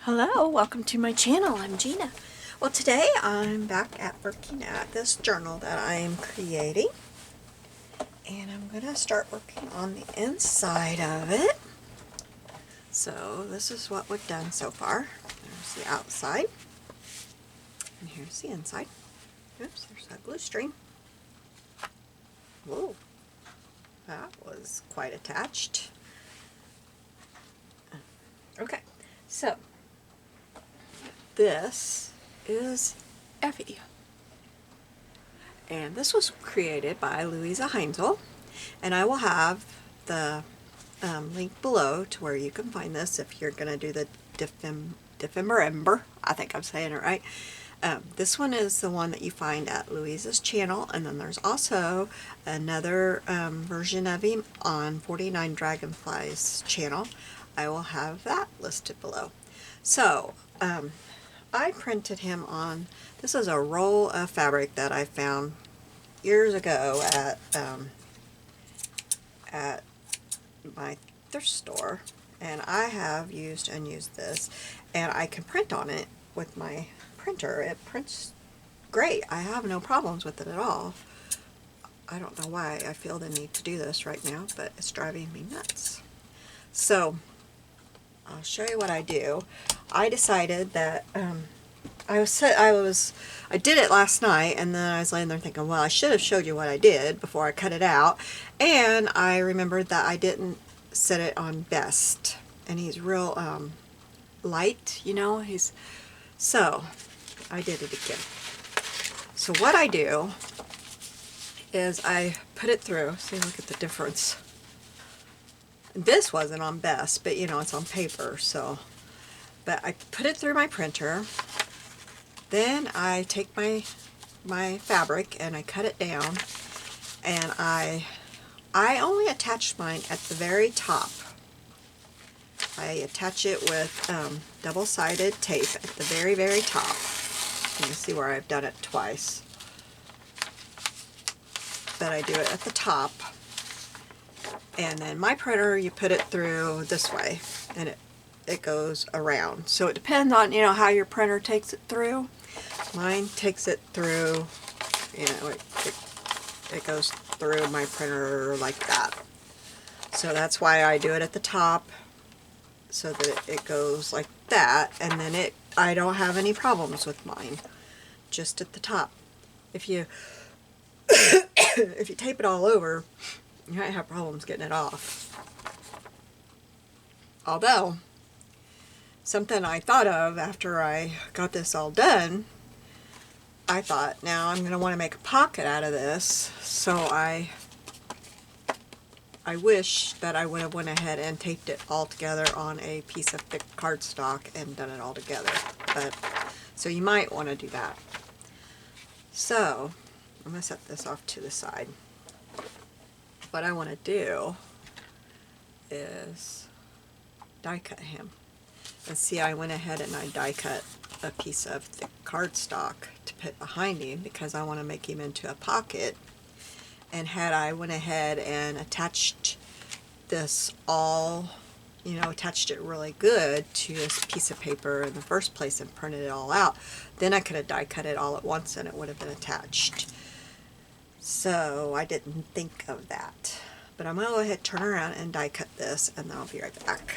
Hello, welcome to my channel. I'm Gina. Well, today I'm back at working at this journal that I am creating, and I'm going to start working on the inside of it. So this is what we've done so far. There's the outside, and here's the inside. Oops, there's that glue string. Whoa, that was quite attached. Okay, so this is Effie. And this was created by Luise Heinzl. And I will have the link below to where you can find this if you're going to do the Dephemerember. I think I'm saying it right. This one is the one that you find at Luise's channel. And then there's also another version of him on 49 Dragonfly's channel. I will have that listed below. So, I printed him on, this is a roll of fabric that I found years ago at my thrift store, and I have used and used this, and I can print on it with my printer. It prints great. I have no problems with it at all. I don't know why I feel the need to do this right now, but it's driving me nuts. So I'll show you what I do. I decided that I did it last night, and then I was laying there thinking, well, I should have showed you what I did before I cut it out. And I remembered that I didn't set it on best, and he's real light, you know. So I did it again. So what I do is I put it through. See, look at the difference. This wasn't on best, but you know, it's on paper, so. But I put it through my printer. Then I take my fabric and I cut it down, and I only attach mine at the very top. I attach it with double-sided tape at the very, very top. You can see where I've done it twice. But I do it at the top. And then my printer, you put it through this way, and it goes around. So it depends on, you know, how your printer takes it through. Mine takes it through, you know, it goes through my printer like that. So that's why I do it at the top, so that it goes like that, and then I don't have any problems with mine, just at the top. If you if you tape it all over, you might have problems getting it off. Although, something I thought of after I got this all done, I thought, now I'm going to want to make a pocket out of this, so I wish that I would have went ahead and taped it all together on a piece of thick cardstock and done it all together. But so you might want to do that. So I'm going to set this off to the side. What I want to do is die cut him. And see, I went ahead and I die cut a piece of thick cardstock to put behind him because I want to make him into a pocket. And had I went ahead and attached this all, you know, attached it really good to this piece of paper in the first place and printed it all out, then I could have die cut it all at once and it would have been attached. So I didn't think of that. But I'm going to go ahead, turn around and die cut this, and then I'll be right back.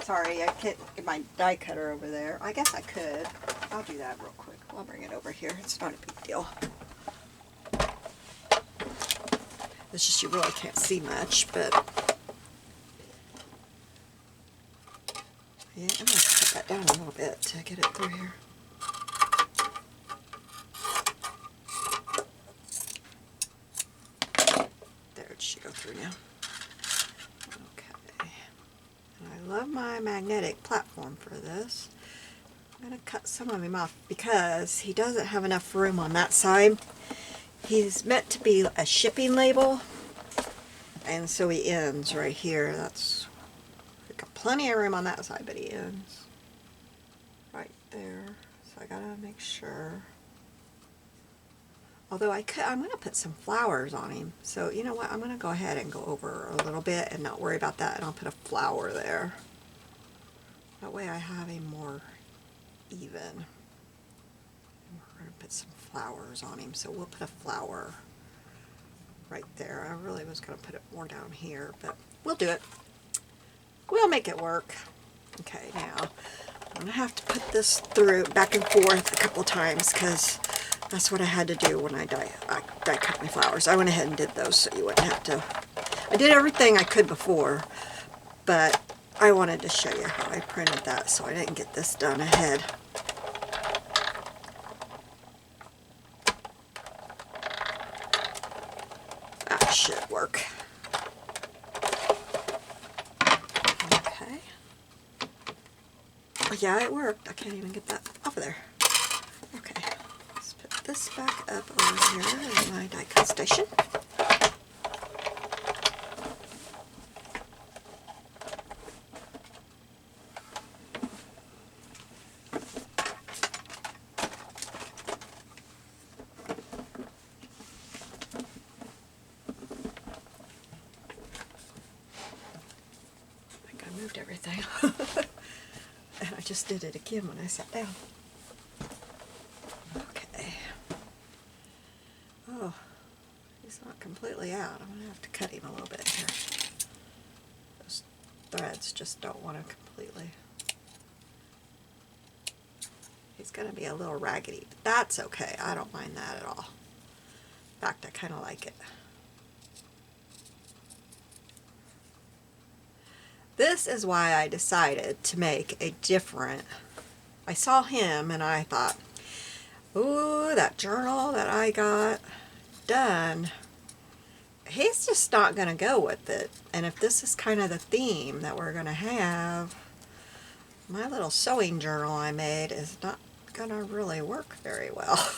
Sorry, I can't get my die cutter over there. I guess I could. I'll do that real quick. I'll bring it over here. It's not a big deal. It's just you really can't see much, but yeah, I'm going to cut that down a little bit to get it through here. There, it should go through now. Okay. I love my magnetic platform for this. I'm going to cut some of him off because he doesn't have enough room on that side. He's meant to be a shipping label, and so he ends right here. That's, we've got plenty of room on that side, but he ends right there. So I gotta make sure Although I'm going to put some flowers on him. So you know what, I'm going to go ahead and go over a little bit and not worry about that, and I'll put a flower there. That way I have him more even. And we're going to put some flowers on him, so we'll put a flower right there. I really was going to put it more down here, but we'll do it. We'll make it work. Okay, now I'm going to have to put this through back and forth a couple times because that's what I had to do when I die cut my flowers. I went ahead and did those so you wouldn't have to. I did everything I could before, but I wanted to show you how I printed that so I didn't get this done ahead. That should work. Okay. Yeah, it worked. I can't even get that off of there. Okay. Let's put this back up over here in my die cut station. Moved everything. And I just did it again when I sat down. Okay. Oh, he's not completely out. I'm going to have to cut him a little bit here. Those threads just don't want to completely. He's going to be a little raggedy, but that's okay. I don't mind that at all. In fact, I kind of like it. This is why I decided to make a different, I saw him and I thought, ooh, that journal that I got done, he's just not going to go with it. And if this is kind of the theme that we're going to have, my little sewing journal I made is not going to really work very well.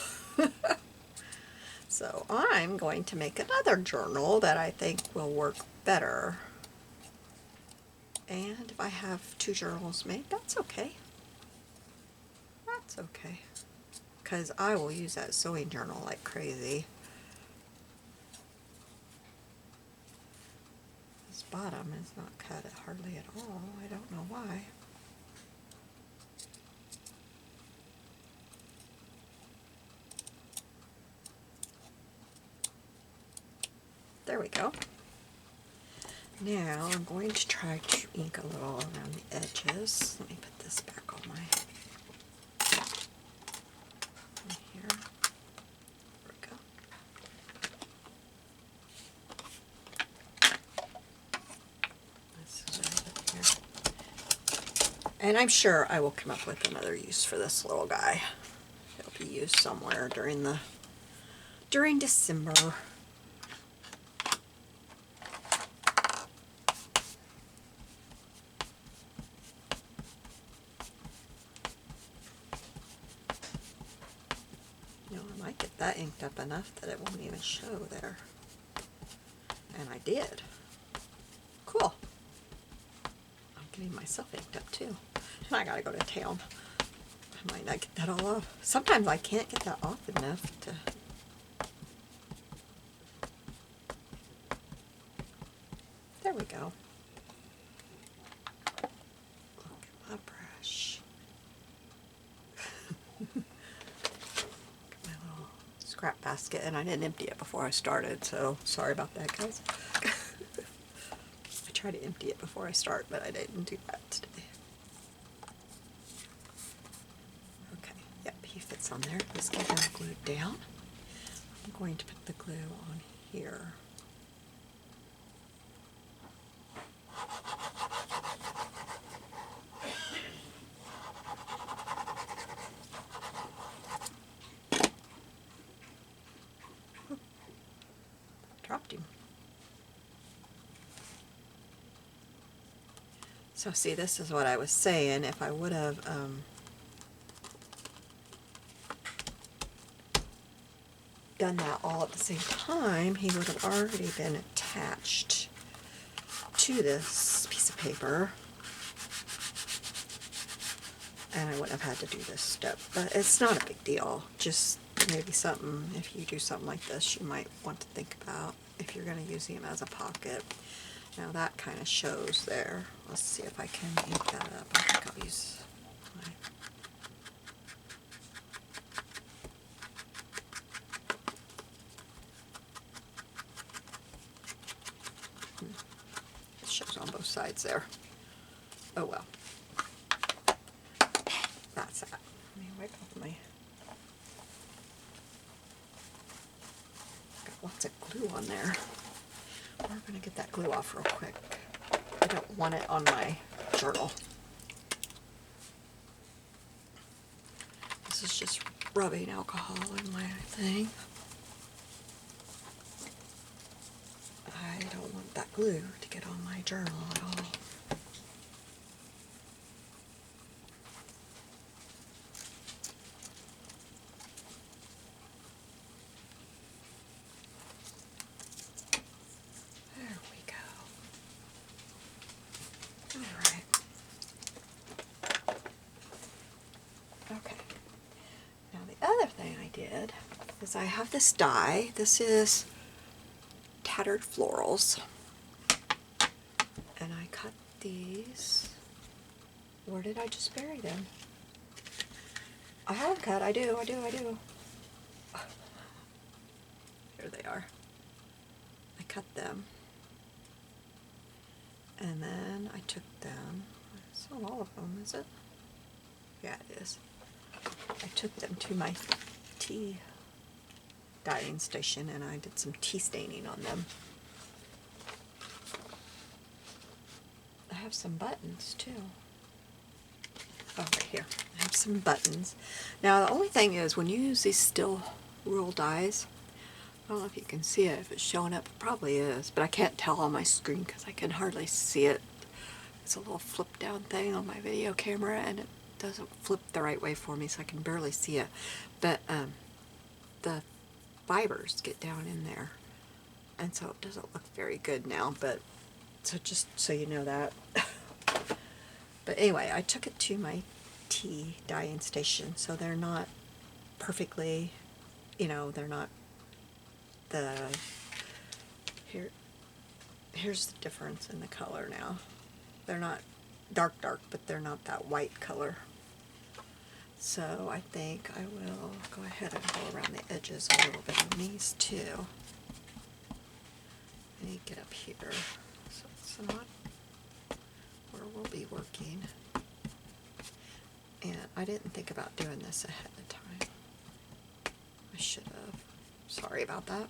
So I'm going to make another journal that I think will work better. And if I have two journals made, that's okay. That's okay. Because I will use that sewing journal like crazy. This bottom is not cut hardly at all. I don't know why. There we go. Now I'm going to try to ink a little around the edges. Let me put this back on my here. There we go. This is right here. And I'm sure I will come up with another use for this little guy. It'll be used somewhere during December. That inked up enough that it won't even show there. And I did. Cool. I'm getting myself inked up too. And I gotta go to town. I might not get that all off. Sometimes I can't get that off enough to... There we go. Look at my brush. Scrap basket, and I didn't empty it before I started, so sorry about that, guys. I try to empty it before I start, but I didn't do that today. Okay, yep, he fits on there. Let's get him glued down. I'm going to put the glue on here. Dropped him. So see, this is what I was saying. If I would have done that all at the same time, he would have already been attached to this piece of paper, and I wouldn't have had to do this step. But it's not a big deal. Just maybe something, if you do something like this, you might want to think about if you're going to use him as a pocket. Now that kind of shows there. Let's see if I can ink that up. I think I'll use my... It shows on both sides there. Oh well. That's that. Let me wipe off my... Got lots of glue on there. We're going to get that glue off real quick. I don't want it on my journal. This is just rubbing alcohol in my thing. I don't want that glue to get on my journal at all. There we go. All right. Okay. Now the other thing I did is I have this die. This is Tattered Florals. And I cut these. Where did I just bury them? I have cut. I do. Here they are. I cut them. And then I took them. It's not all of them, is it? Yeah, it is. I took them to my tea dyeing station and I did some tea staining on them. I have some buttons too. Oh, right here. I have some buttons. Now the only thing is when you use these steel rule dyes, I don't know if you can see it, if it's showing up, it probably is, but I can't tell on my screen because I can hardly see it. It's a little flip down thing on my video camera and it doesn't flip the right way for me so I can barely see it. But the fibers get down in there and so it doesn't look very good now, but so just so you know that. But anyway, I took it to my tea dyeing station, so they're not perfectly, you know, they're not the, here's the difference in the color now. They're not dark, but they're not that white color. So I think I will go ahead and go around the edges a little bit on these too. I need to get up here so it's not where we'll be working. And I didn't think about doing this ahead of time. I should have. Sorry about that.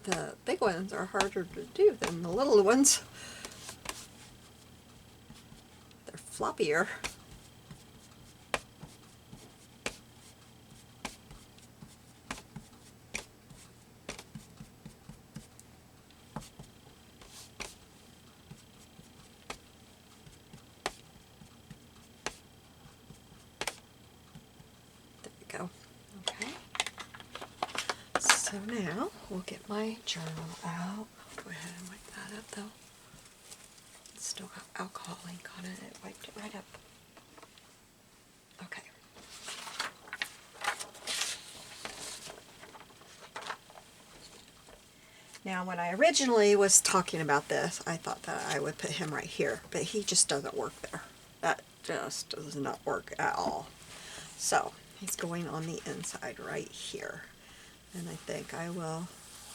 The big ones are harder to do than the little ones. They're floppier. There we go. Okay. So now we'll get my journal out. I'll go ahead and wipe that up though. It's still got alcohol ink on it. It wiped it right up. Okay. Now when I originally was talking about this, I thought that I would put him right here, but he just doesn't work there. That just does not work at all. So he's going on the inside right here. And I think I will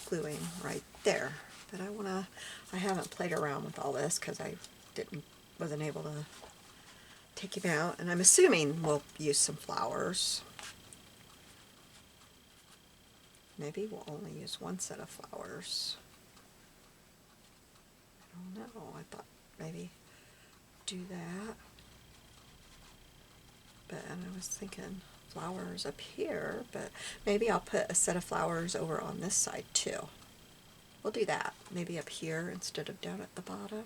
glue him right there. But I haven't played around with all this because I wasn't able to take him out. And I'm assuming we'll use some flowers. Maybe we'll only use one set of flowers. I don't know. I thought maybe do that. But and I was thinking flowers up here, but maybe I'll put a set of flowers over on this side too. we'll do that. Maybe up here instead of down at the bottom.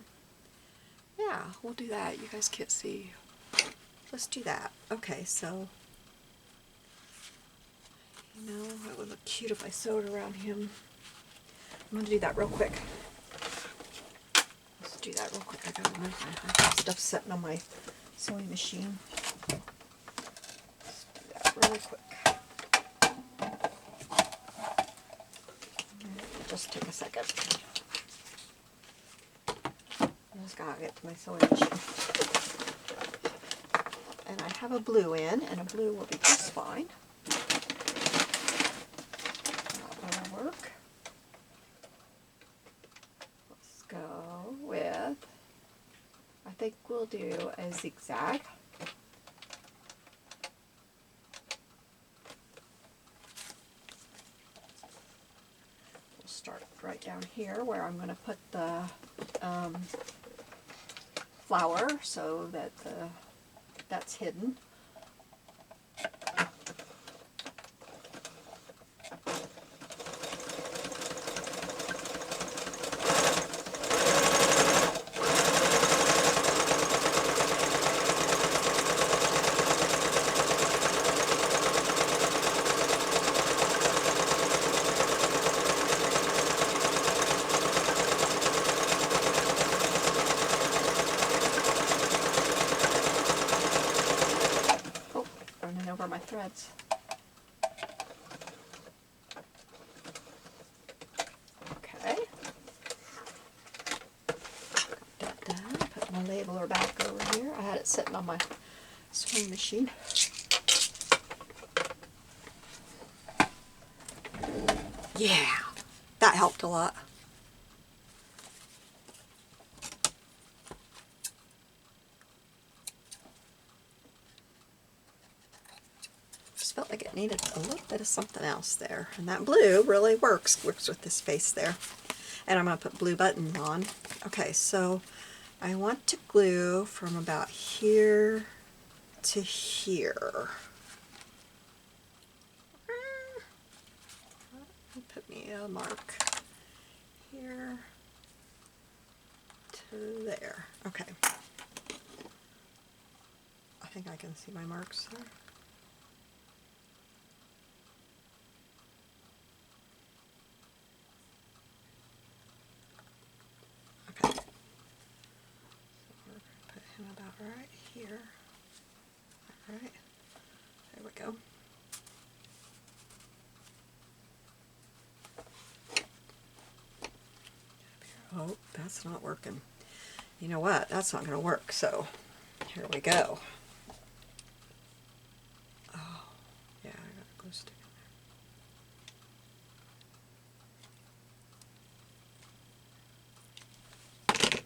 Yeah, we'll do that. You guys can't see. Let's do that. Okay, so, you know, it would look cute if I sewed around him. I'm going to do that real quick. Let's do that real quick. I got stuff sitting on my sewing machine. Let's do that really quick. Just take a second. I just gotta get to my sewing machine. And I have a blue in, and a blue will be just fine. That'll work. Let's go with, I think we'll do a zigzag. Start right down here where I'm going to put the flower so that that's hidden. Over my threads. Okay. Got that done. Put my labeler back over here. I had it sitting on my sewing machine. Yeah, that helped a lot. Felt like it needed a little bit of something else there, and that blue really works with this face there. And I'm going to put blue buttons on. Okay, so I want to glue from about here to here. Put me a mark here to there. Okay, I think I can see my marks there. About right here. All right, there we go. Oh, that's not working. You know what? That's not going to work. So here we go. Oh, yeah, I got a glue stick in there.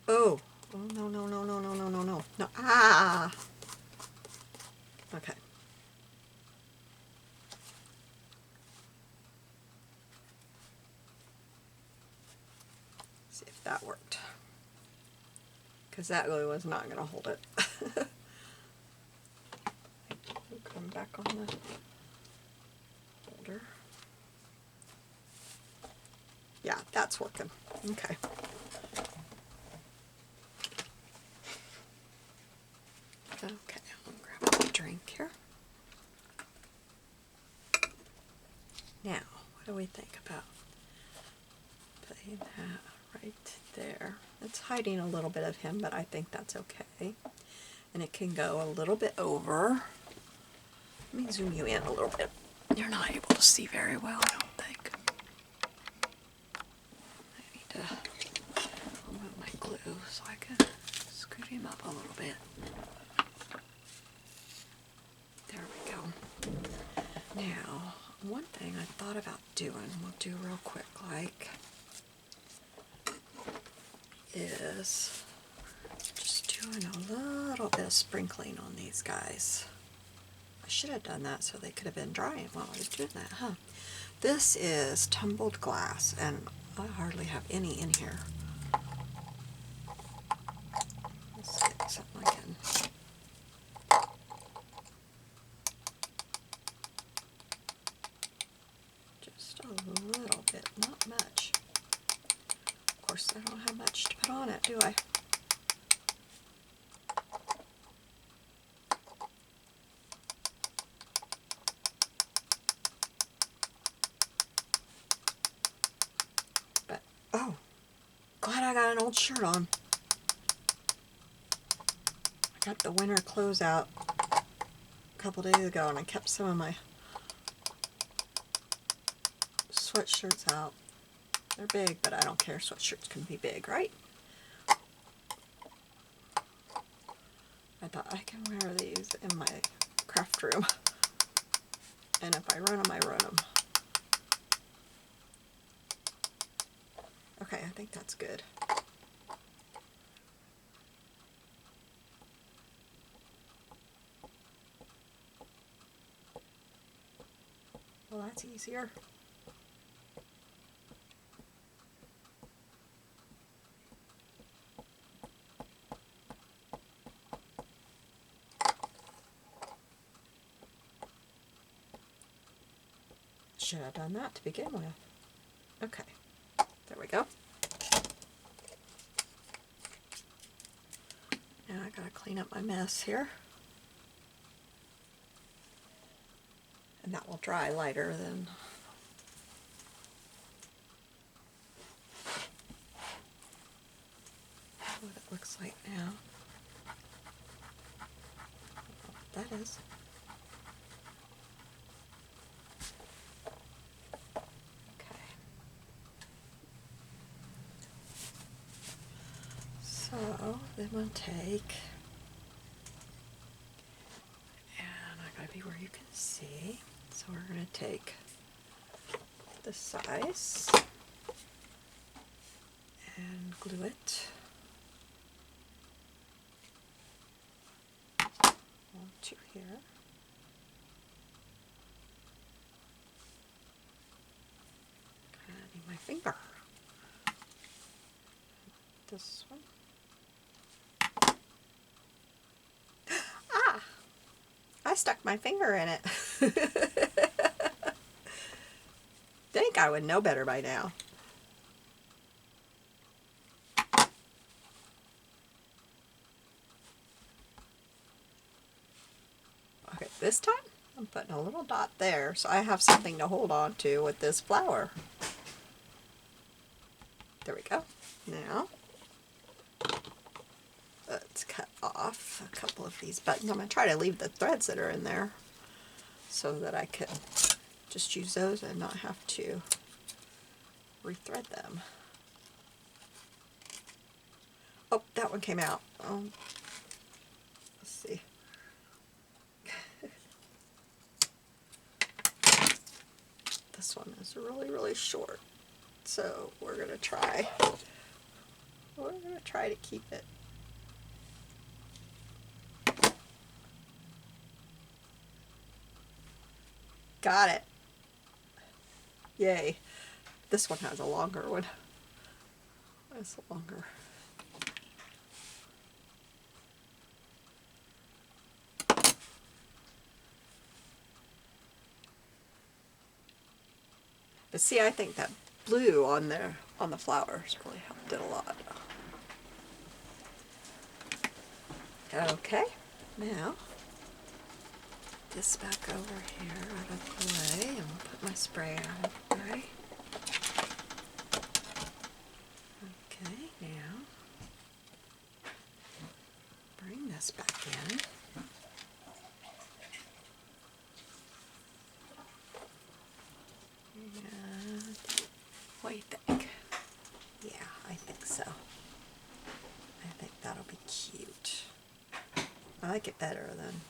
Oh. Oh, no, no, no, no, no, no, no, no. No. Ah! Okay. See if that worked. Because that glue was not going to hold it. Come back on the holder. Yeah, that's working. Okay. Okay, I'll grab a drink here. Now, what do we think about putting that right there? It's hiding a little bit of him, but I think that's okay. And it can go a little bit over. Let me zoom you in a little bit. You're not able to see very well, I don't think. I need to remove my glue so I can scoot him up a little bit. There we go. Now, one thing I thought about doing, we'll do real quick, like, is just doing a little bit of sprinkling on these guys. I should have done that so they could have been drying while I was doing that, huh? This is tumbled glass, and I hardly have any in here. Let's get something I can. Just a little bit, not much. old shirt on. I got the winter clothes out a couple days ago, and I kept some of my sweatshirts out. They're big, but I don't care. Sweatshirts can be big, right? I thought I can wear these in my craft room. And if I run them, I run them. Okay, I think that's good. Well, that's easier. Should have done that to begin with. Okay, there we go. Now I gotta clean up my mess here. And that will dry lighter than what it looks like now. That is. Okay. So then we'll take, and I gotta be where you can see. So we're gonna take this size and glue it onto here. I need my finger. This one. Ah! I stuck my finger in it. Think I would know better by now. Okay, this time I'm putting a little dot there so I have something to hold on to with this flower. There we go. Now, let's cut off a couple of these buttons. I'm going to try to leave the threads that are in there so that I can just use those and not have to rethread them. Oh, that one came out. Let's see. This one is really, really short. So we're going to try to keep it. Got it. Yay. This one has a longer one. It's longer. But see, I think that blue on there on the flowers really helped it a lot. Okay, now this back over here out of the way, and we'll put my spray out of the way. Okay, now bring this back in. And what do you think? Yeah, I think so. I think that'll be cute. I like it better than,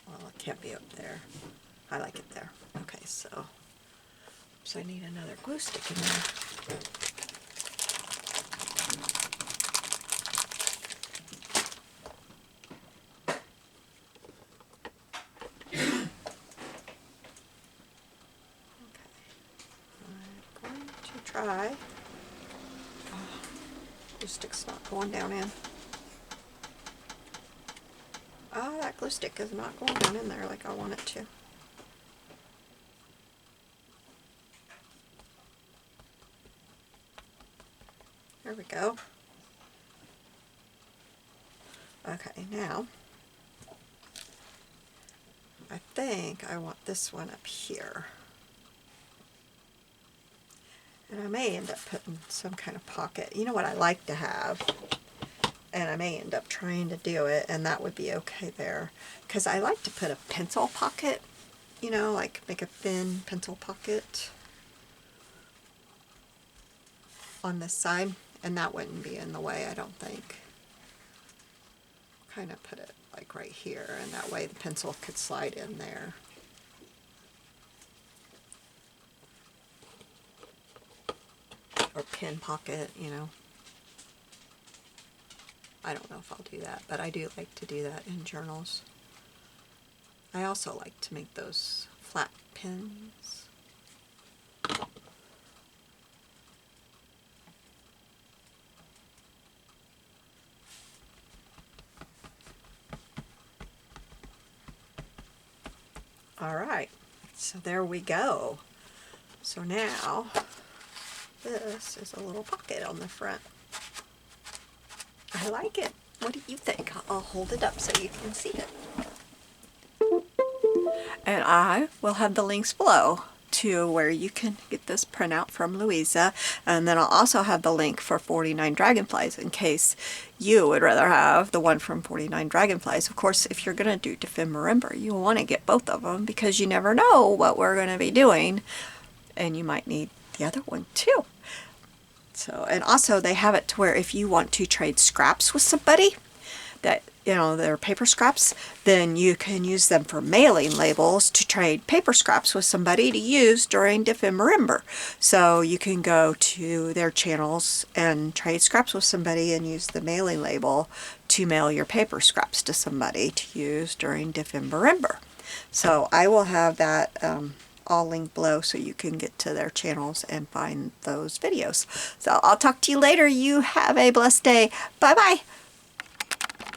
well, it can't be up there. I like it there. Okay, so I need another glue stick in there. Try. Glue stick's not going down in. Oh, that glue stick is not going down in there like I want it to. There we go. Okay, now I think I want this one up here. And I may end up putting some kind of pocket. You know what I like to have? And I may end up trying to do it, and that would be okay there. Because I like to put a pencil pocket, you know, like make a thin pencil pocket on this side, and that wouldn't be in the way, I don't think. Kind of put it like right here, and that way the pencil could slide in there. Or pin pocket, you know. I don't know if I'll do that, but I do like to do that in journals. I also like to make those flat pins. Alright, so there we go. So now, this is a little pocket on the front. I like it. What do you think? I'll hold it up so you can see it. And I will have the links below to where you can get this printout from Luise, and then I'll also have the link for 49 Dragonflies in case you would rather have the one from 49 Dragonflies. Of course, if you're going to do Dephemerember, you want to get both of them because you never know what we're going to be doing, and you might need the other one too. So, and also they have it to where if you want to trade scraps with somebody, that, you know, they're paper scraps, then you can use them for mailing labels to trade paper scraps with somebody to use during Dephemerember. So you can go to their channels and trade scraps with somebody and use the mailing label to mail your paper scraps to somebody to use during Dephemerember. So I will have that all linked below so you can get to their channels and find those videos. So I'll talk to you later. You have a blessed day. Bye bye.